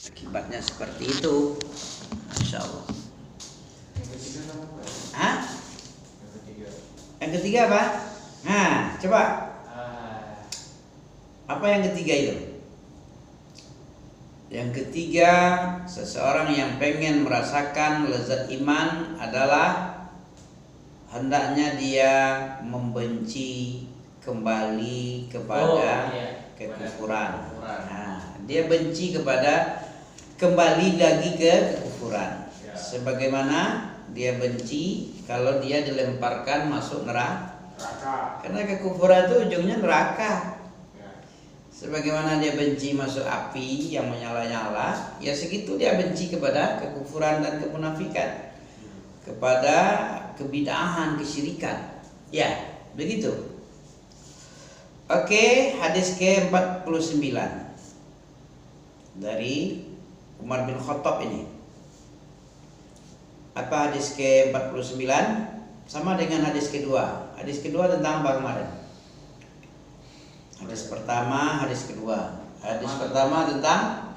Akibatnya seperti itu. Masya Allah. Yang ketiga apa? Hah? Yang ketiga. Yang ketiga apa? Nah, coba. Apa yang ketiga itu? Yang ketiga, seseorang yang pengen merasakan lezat iman adalah hendaknya dia membenci kembali kepada kekufuran. Nah, dia benci kepada kembali lagi ke kekufuran. Sebagaimana dia benci kalau dia dilemparkan masuk neraka. Karena kekufuran itu ujungnya neraka. Sebagaimana dia benci masuk api yang menyala-nyala, ya segitu dia benci kepada kekufuran dan kemunafikan, kepada kebid'ahan, kesyirikan. Ya, begitu. Oke, hadis ke-49 dari Umar bin Khattab ini. Apa hadis ke-49? Sama dengan hadis kedua. Hadis kedua tentang apa kemarin? Hadis pertama, hadis kedua. Hadis pertama tentang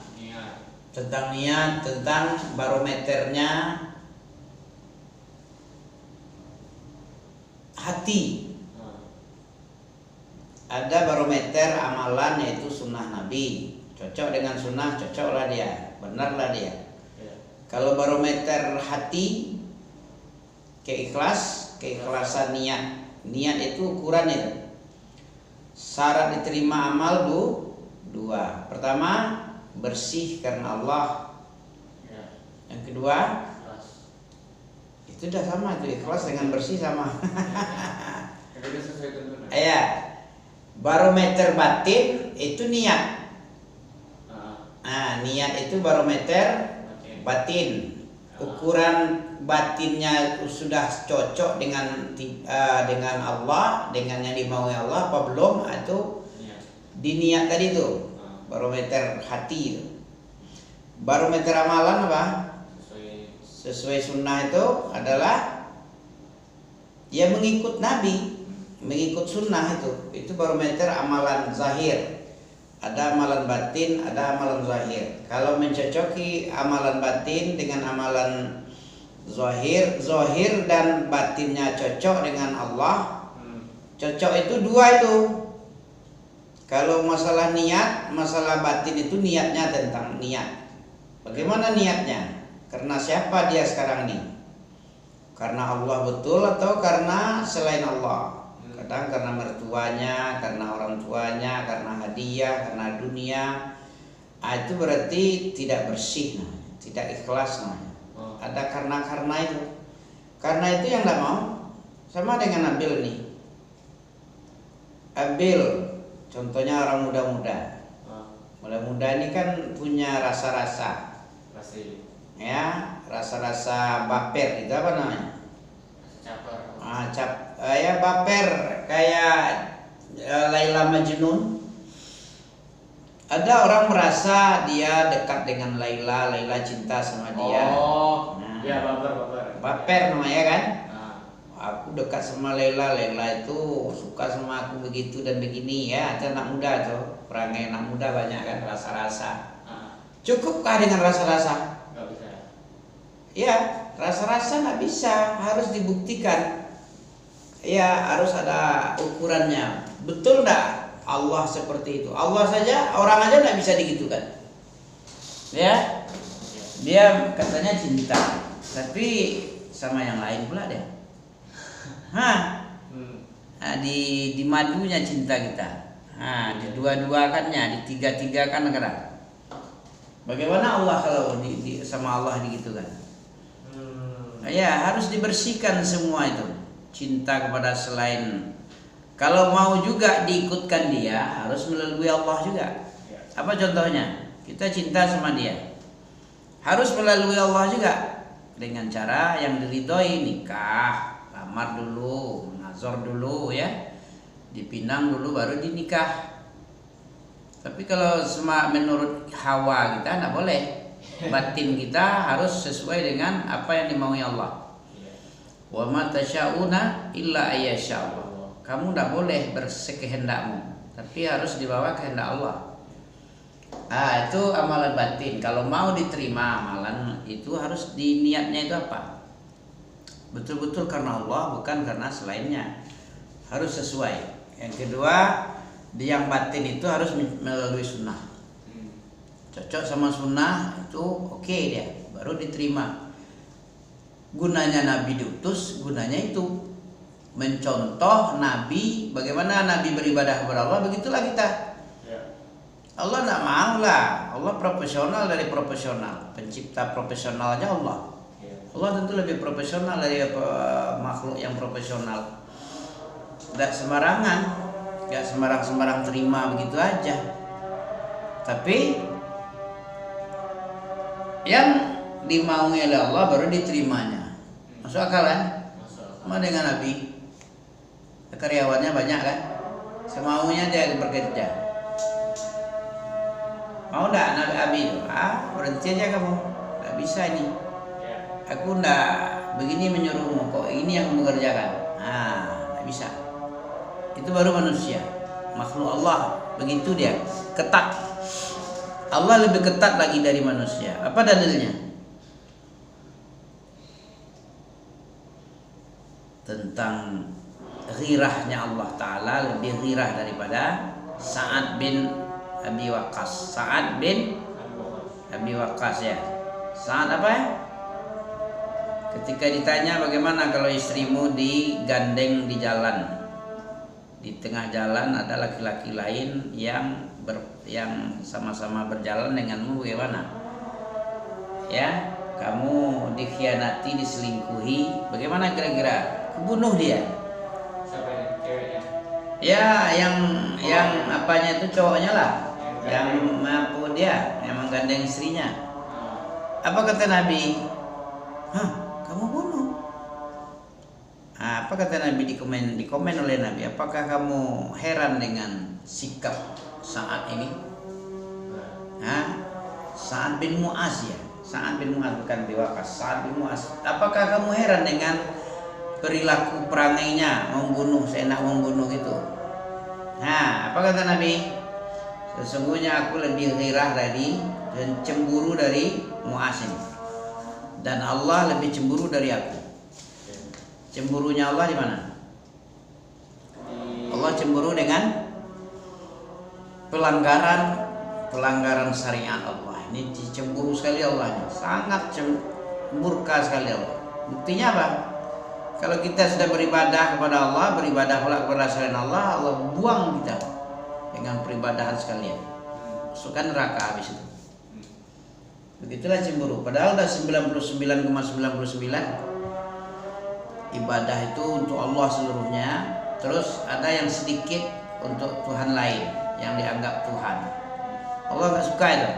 niat, tentang barometernya hati. Ada barometer amalan yaitu sunnah Nabi. Cocok dengan sunnah, cocoklah dia, benarlah dia. Kalau barometer hati, keikhlasan niat. Niat itu ukuran itu. Syarat diterima amal dua. Pertama, bersih karena Allah. Yang kedua, itu udah sama, itu ikhlas dengan bersih sama. Ya, barometer batin itu niat. Nah, niat itu barometer batin. Ukuran batinnya sudah cocok dengan Allah, dengan yang dimaui Allah apa belum, itu di niat tadi itu. Barometer hati itu. Barometer amalan apa? Sesuai sunnah itu adalah ya mengikut Nabi, mengikut sunnah itu. Itu barometer amalan zahir. Ada amalan batin, ada amalan zahir. Kalau mencocoki amalan batin dengan amalan zahir dan batinnya cocok dengan Allah, cocok itu dua itu. Kalau masalah niat, masalah batin itu niatnya tentang niat. Bagaimana niatnya? Karena siapa dia sekarang ini? Karena Allah betul atau karena selain Allah? Kadang karena mertuanya, karena orang tuanya, karena hadiah, karena dunia. Itu berarti tidak bersih, tidak ikhlas. Ada karena itu. Karena itu yang tidak mau. Sama dengan Abil nih. Abil, contohnya orang muda-muda. Muda-muda ini kan punya rasa-rasa. Ya, rasa-rasa baper. Itu apa namanya? Ya baper, kayak Laila Majnun. Ada orang merasa dia dekat dengan Laila cinta sama dia. Ya baper. Baper namanya kan? Aku dekat sama Laila itu suka sama aku begitu dan begini ya. Itu anak muda tuh, perangai anak muda banyak kan rasa-rasa. Cukupkah dengan rasa-rasa? Nggak bisa. Ya, rasa-rasa nggak bisa, harus dibuktikan. Ya, harus ada ukurannya. Betul enggak Allah seperti itu? Allah saja, orang aja enggak bisa digitukan. Ya. Dia katanya cinta, tapi sama yang lain pula dia. Nah, di madunya cinta kita. Nah, di dua-duakannya, di tiga-tigakan kadang. Bagaimana Allah kalau sama Allah digitukan? Ya, harus dibersihkan semua itu. Cinta kepada selain. Kalau mau juga diikutkan dia, harus melalui Allah juga. Apa contohnya? Kita cinta sama dia, harus melalui Allah juga. Dengan cara yang diridhoi, nikah, lamar dulu, nazar dulu ya, dipinang dulu baru dinikah. Tapi kalau menurut hawa kita tidak boleh. Batin kita harus sesuai dengan apa yang dimaui Allah. Wa ma tasyauna illa ayyasha Allah. Kamu tidak boleh bersekehendakmu, tapi harus dibawa kehendak Allah. Itu amalan batin. Kalau mau diterima amalan itu harus niatnya itu apa? Betul-betul karena Allah, bukan karena selainnya. Harus sesuai. Yang kedua, yang batin itu harus melalui sunnah. Cocok sama sunnah itu oke dia, baru diterima. Gunanya Nabi diutus, gunanya itu mencontoh Nabi, bagaimana Nabi beribadah kepada Allah, begitulah kita. Allah tidak mau lah, Allah profesional dari profesional, pencipta profesionalnya Allah. Allah tentu lebih profesional dari makhluk yang profesional. Tidak sembarangan, tidak sembarang terima begitu aja. Tapi yang dimaui oleh Allah baru diterimanya. Masuk akal kan? Sama dengan Nabi, karyawannya banyak kan, semaunya dia bekerja. Mau enggak Nabi Abi itu? Berhenti aja kamu, enggak bisa ini. Aku enggak begini menyuruhmu, kok ini yang mengerjakan. Enggak bisa. Itu baru manusia, makhluk Allah begitu dia, ketat. Allah lebih ketat lagi dari manusia. Apa dalilnya? Tentang ghirahnya Allah Ta'ala, lebih ghirah daripada Sa'ad bin Abi Waqqas. Sa'ad bin Abi Waqqas ya. Sa'ad apa ya? Ketika ditanya bagaimana kalau istrimu digandeng di jalan, di tengah jalan ada laki-laki lain yang sama-sama berjalan denganmu, bagaimana? Ya, kamu dikhianati, diselingkuhi, bagaimana kira-kira? Kubunuh dia. Siapa ini? Ceweknya? Ya, yang apanya itu cowoknya lah, yang mampu dia, yang menggandeng istrinya. Apa kata Nabi? Kamu bunuh. Apa kata Nabi dikomen oleh Nabi? Apakah kamu heran dengan sikap Sa'ad ini? Sa'ad bin Mu'az ya. Sa'ad bin Mu'az, bukan Abi Waqqas. Sa'ad bin Mu'az. Apakah kamu heran dengan perilaku perangainya, membunuh, seenak membunuh gitu? Apa kata Nabi? Sesungguhnya aku lebih ghirah dari dan cemburu dari Mu'az ini. Dan Allah lebih cemburu dari aku. Cemburunya Allah di mana? Allah cemburu dengan pelanggaran syariat Allah. Ini cemburu sekali Allah ini. Sangat murka sekali Allah. Buktinya apa? Kalau kita sudah beribadah kepada Allah, beribadah pula kepada selain Allah, Allah buang kita dengan peribadahan sekalian. Masukkan neraka habis itu. Begitulah cemburu. Padahal dah 99,99 ibadah itu untuk Allah seluruhnya. Terus ada yang sedikit untuk Tuhan lain yang dianggap Tuhan. Allah nggak suka itu.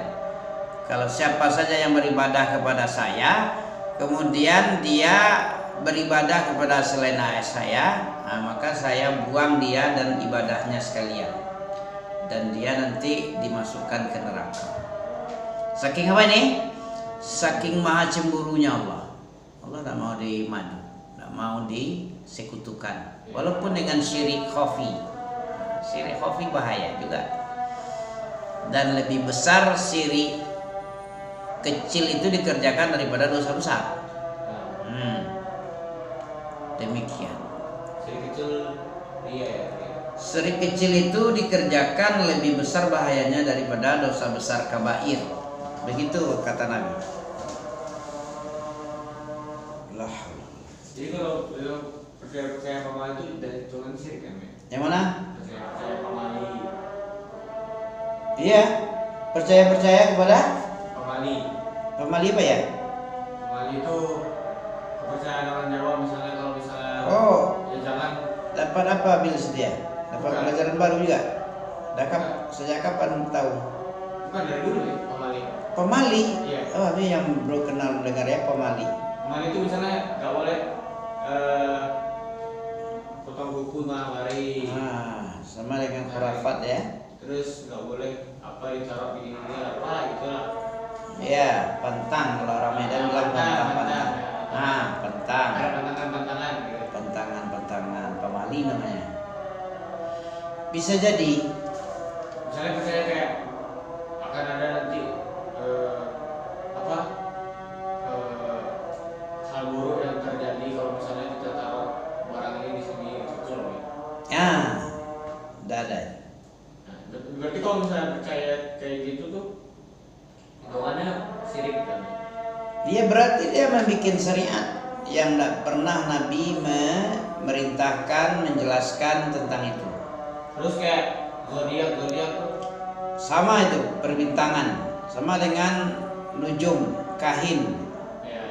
Kalau siapa saja yang beribadah kepada saya, kemudian dia beribadah kepada selain saya, maka saya buang dia dan ibadahnya sekalian, dan dia nanti dimasukkan ke neraka. Saking apa ini? Saking maha cemburunya Allah. Allah tak mau dimadu, tak mau disekutukan. Walaupun dengan syirik khafi. Syirik khafi bahaya juga. Dan lebih besar syirik kecil itu dikerjakan daripada dosa besar. Demikian. Syirik kecil ya. Syirik kecil itu dikerjakan lebih besar bahayanya daripada dosa besar kabair. Begitu kata Nabi. Jadi kalau percaya pamali itu dari golongan syirik kan? Yang mana? Percaya pamali. Iya, percaya kepada Pamali. pamali apa ya? Pamali itu kepercayaan orang Jawa, misalnya kalau misalnya ya jangan Dapat apa bil sedia? Dapat pelajaran baru juga. Sejak kapan tahu? Bukan dari dulu ya pamali. Pemali? Iya. Ini yang belum kenal dengar ya pemali. Pamali itu misalnya nggak boleh potong kuku malam hari. Sama dengan khurafat ya. Terus nggak boleh apa dicarok begini apa gitu lah. Iya, pentang, kalau orang Medan bilang pentang. Pentang. Pantangan gitu. Pentangan, pemali namanya. Bisa jadi. Misalnya percaya kayak akan ada sirik kan. Dia berarti dia membuat syariat yang tidak pernah Nabi memerintahkan, menjelaskan tentang itu. Terus kayak zodiak tuh sama itu, perbintangan, sama dengan nujum, kahin. ya.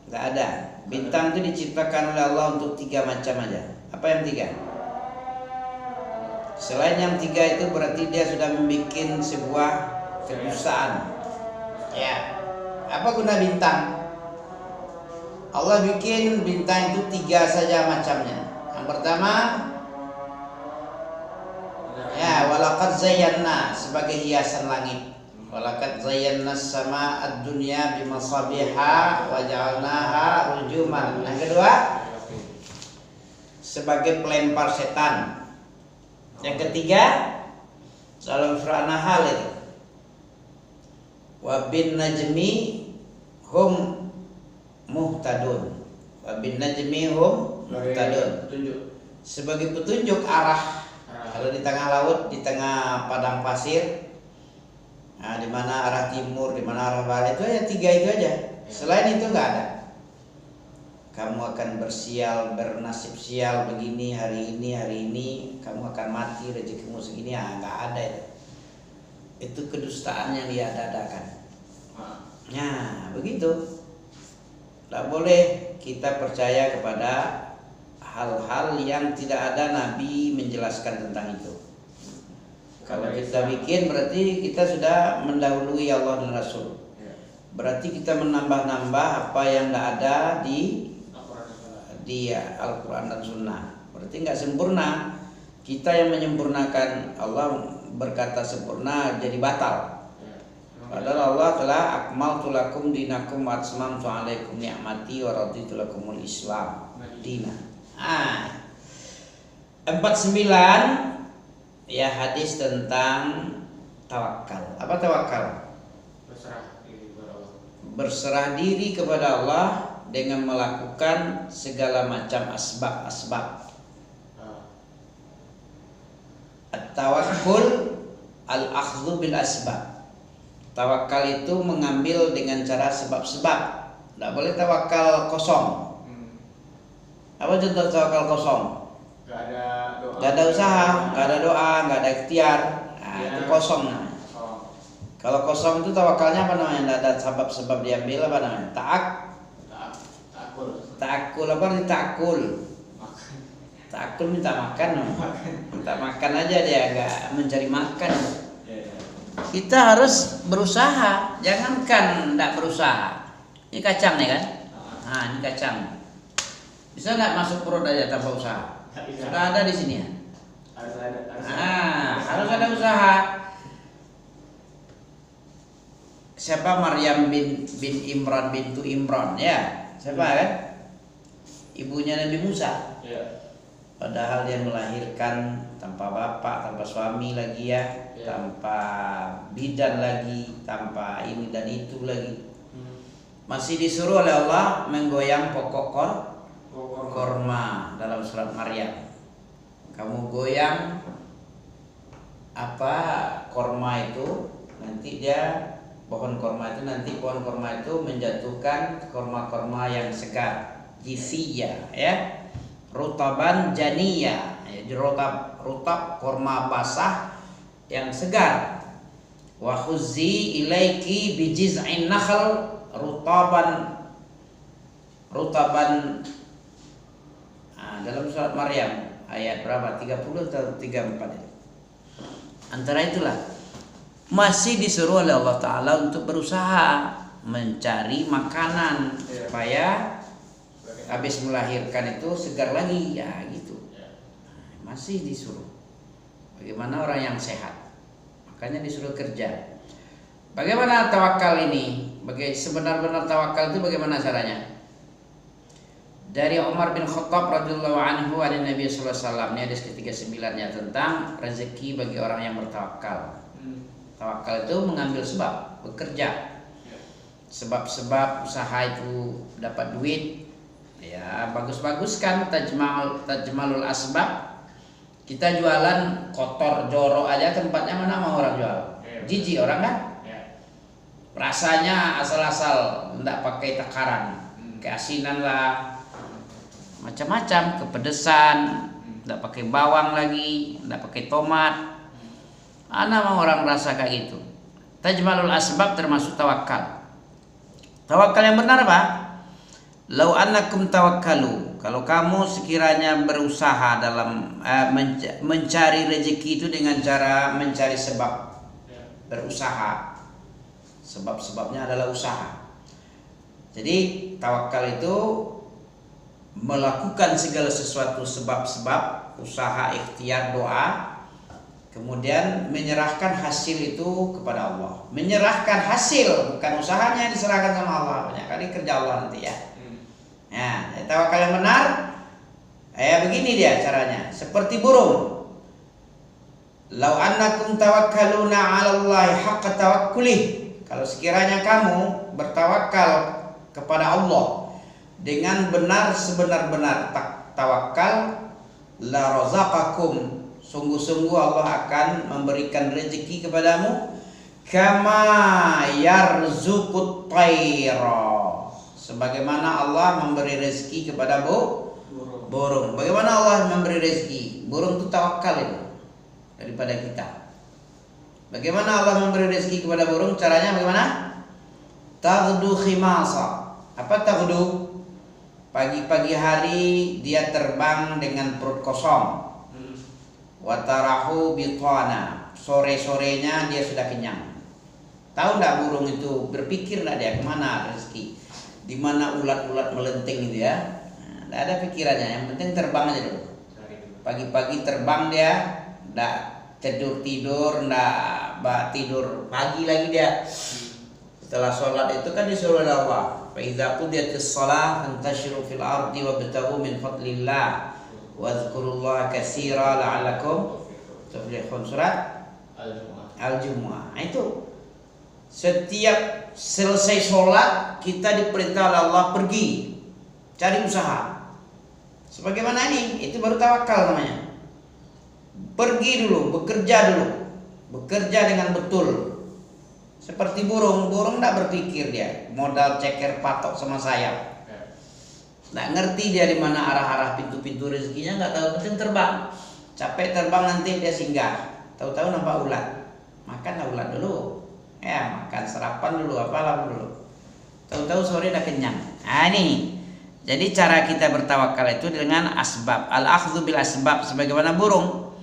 Nggak ada. Bintang itu diciptakan oleh Allah untuk 3 macam aja. Apa yang 3? Selain yang 3 itu berarti dia sudah membuat sebuah kedustaan. Ya. Apa guna bintang? Allah bikin bintang itu 3 saja macamnya. Yang pertama, ya, walaqad zayyana sebagai hiasan langit. Walaqad zayyana sama ad-dunya bimasabiha wa ja'alnaha rujuman. Yang kedua, sebagai pelempar setan. Yang ketiga, dalam surah An-Nahl itu, wa bin najmi hum muhtadun. Wa bin najmi hum muhtadun. Sebagai petunjuk arah. Kalau di tengah laut, di tengah padang pasir, nah, di mana arah timur, di mana arah barat, itu aja 3 itu aja. Selain itu nggak ada. Kamu akan bersial, bernasib sial begini hari ini, kamu akan mati, rezekimu segini, nggak ada itu. Itu kedustaan yang dia adakan. Nah, begitu. Tidak boleh kita percaya kepada hal-hal yang tidak ada Nabi menjelaskan tentang itu. Kalau kita bikin berarti kita sudah mendahului Allah dan Rasul. Berarti kita menambah-nambah apa yang tidak ada di Al-Quran dan Sunnah. Berarti nggak sempurna. Kita yang menyempurnakan. Allah berkata sempurna jadi batal. Padahal Allah telah akmaltu lakum dinakum wa atmamtu alaikum ni'mati wa raditu lakumul Islam dina. 49 ya, hadis tentang tawakal. Apa tawakal? Berserah diri kepada Allah dengan melakukan segala macam asbab-asbab. At-tawakkul al-akhdhu bil asbab. Tawakal itu mengambil dengan cara sebab-sebab. Tidak boleh tawakal kosong. Apa contoh tawakal kosong? Gak ada usaha, gak ada doa, gak ada ikhtiar. Nah, itu kosong namanya. Kalau kosong itu tawakalnya apa namanya? Tidak ada sebab-sebab diambil, apa namanya? Ta'akul. Apa arti ta'akul? Ta'akul minta makan. Minta makan aja dia, gak mencari makan. Kita harus berusaha, jangankan tidak berusaha. Ini kacang nih kan? Nah, ini kacang. Bisa nggak masuk perut aja tanpa usaha? Sudah ada di sini ya. Harus ada usaha. Siapa Maryam bin Imran bintu Imran ya? Siapa kan? Ibunya Nabi Musa. Padahal dia melahirkan tanpa bapak, tanpa suami lagi ya, tanpa bidan lagi, tanpa ini dan itu lagi. Masih disuruh oleh Allah menggoyang pokok korma dalam surat Maryam. Kamu goyang apa korma itu, nanti pohon korma itu menjatuhkan korma-korma yang segar, jifiyah ya, rutaban janiyah, jadi rutab korma basah yang segar. Wa khuzzi ilaiki bijiz'in nakhl rutaban dalam surat Maryam ayat berapa? 30 atau 34 itu. Antara itulah masih disuruh oleh Allah Ta'ala untuk berusaha mencari makanan supaya habis melahirkan itu segar lagi ya gitu. Masih disuruh. Bagaimana orang yang sehat? Makanya disuruh kerja. Bagaimana tawakal ini? Sebenar-benar tawakal itu bagaimana caranya? Dari Umar bin Khattab radhiyallahu anhu dari Nabi sallallahu alaihi wasallam, ini hadis ke-39-nya tentang rezeki bagi orang yang bertawakal. Tawakal itu mengambil sebab, bekerja. Sebab-sebab usaha itu dapat duit. Ya, bagus-baguskan tajmalul asbab. Kita jualan kotor jorok aja tempatnya mana mau orang jual? Jijik orang kan? rasanya asal-asal, tidak pakai takaran, keasinan lah, macam-macam, kepedesan, tidak pakai bawang lagi, tidak pakai tomat. Ana mau orang rasa kayak gitu. Tajmalul asbab termasuk tawakal. Tawakal yang benar apa? Lau annakum tawakkalu, kalau kamu sekiranya berusaha dalam mencari rezeki itu dengan cara mencari sebab, berusaha. Sebab-sebabnya adalah usaha. Jadi tawakal itu melakukan segala sesuatu sebab-sebab, usaha, ikhtiar, doa, kemudian menyerahkan hasil itu kepada Allah. Menyerahkan hasil, bukan usahanya yang diserahkan sama Allah. Banyak kali kerja Allah nanti ya. Nah, tawakal yang benar, begini dia caranya. Seperti burung. Lau annakum tawakkaluna 'ala Allahi haqqa tawakkulih. Kalau sekiranya kamu bertawakal kepada Allah dengan benar sebenar-benar tawakal, la razaqakum, sungguh-sungguh Allah akan memberikan rezeki kepadamu, kama yarzuqut tayra, sebagaimana Allah memberi rezeki kepada burung. Bagaimana Allah memberi rezeki? Burung itu tawakal itu daripada kita. Bagaimana Allah memberi rezeki kepada burung? Caranya bagaimana? Taghdu khimasa. Apa taghdu? Pagi-pagi hari dia terbang dengan perut kosong. Watarahu bitana. Sore-sorenya dia sudah kenyang. Tahu enggak burung itu berpikir enggak dia kemana rezeki? Di mana ulat-ulat melenting itu ya? Enggak ada pikirannya, yang penting terbang aja dulu. Pagi-pagi terbang dia, enggak tidur, enggak tidur pagi lagi dia. Setelah sholat itu kan disuruh oleh Allah, fa idza qudiyatis shalah fantashiru fil ardi wabtaghu min fadlillah wadhkurullaha katsira la'allakum tuflihun. Surat Al-Jumu'ah. Nah, itu setiap selesai sholat kita diperintah oleh Allah pergi cari usaha. Sebagaimana ini, itu baru tawakal namanya. Pergi dulu, bekerja dengan betul. Seperti burung tidak berpikir dia, modal ceker patok sama sayap. Nggak ngerti dia di mana arah-arah pintu-pintu rezekinya, nggak tahu, penting terbang. Capek terbang nanti dia singgah. Tahu-tahu nampak ulat, makanlah ulat dulu. Ya, makan sarapan dulu, apalah dulu. Tahu-tahu sore udah kenyang. Nah, ini. Jadi cara kita bertawakal itu dengan asbab. Al-akhdhu bil asbab, sebagaimana burung.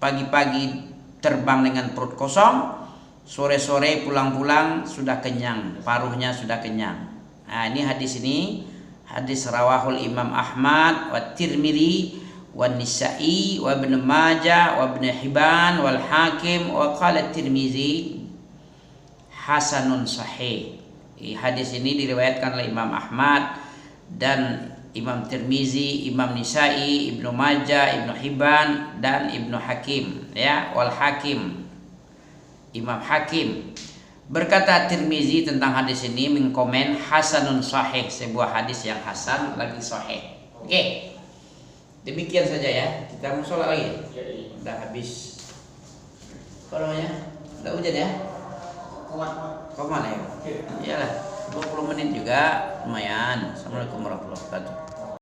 Pagi-pagi terbang dengan perut kosong, sore-sore pulang-pulang sudah kenyang, paruhnya sudah kenyang. Nah, ini hadis rawahul Imam Ahmad wa Tirmidzi wa Nisa'i wa Ibnu Majah wa Ibnu Hibban wal Hakim wa qala Tirmidzi hasanun sahih. Hadis ini diriwayatkan oleh Imam Ahmad dan Imam Tirmizi, Imam Nisa'i, Ibnu Majah, Ibnu Hibban dan Ibnu Hakim, ya, wal Hakim. Imam Hakim berkata Tirmizi tentang hadis ini, mengkomen hasanun sahih, sebuah hadis yang hasan lagi sahih. Oke. Demikian saja ya. Kita mau sholat lagi. Udah habis. Apa namanya? Udah hujan ya? Komat ya? Iyalah, 20 menit juga lumayan. Assalamualaikum warahmatullahi wabarakatuh.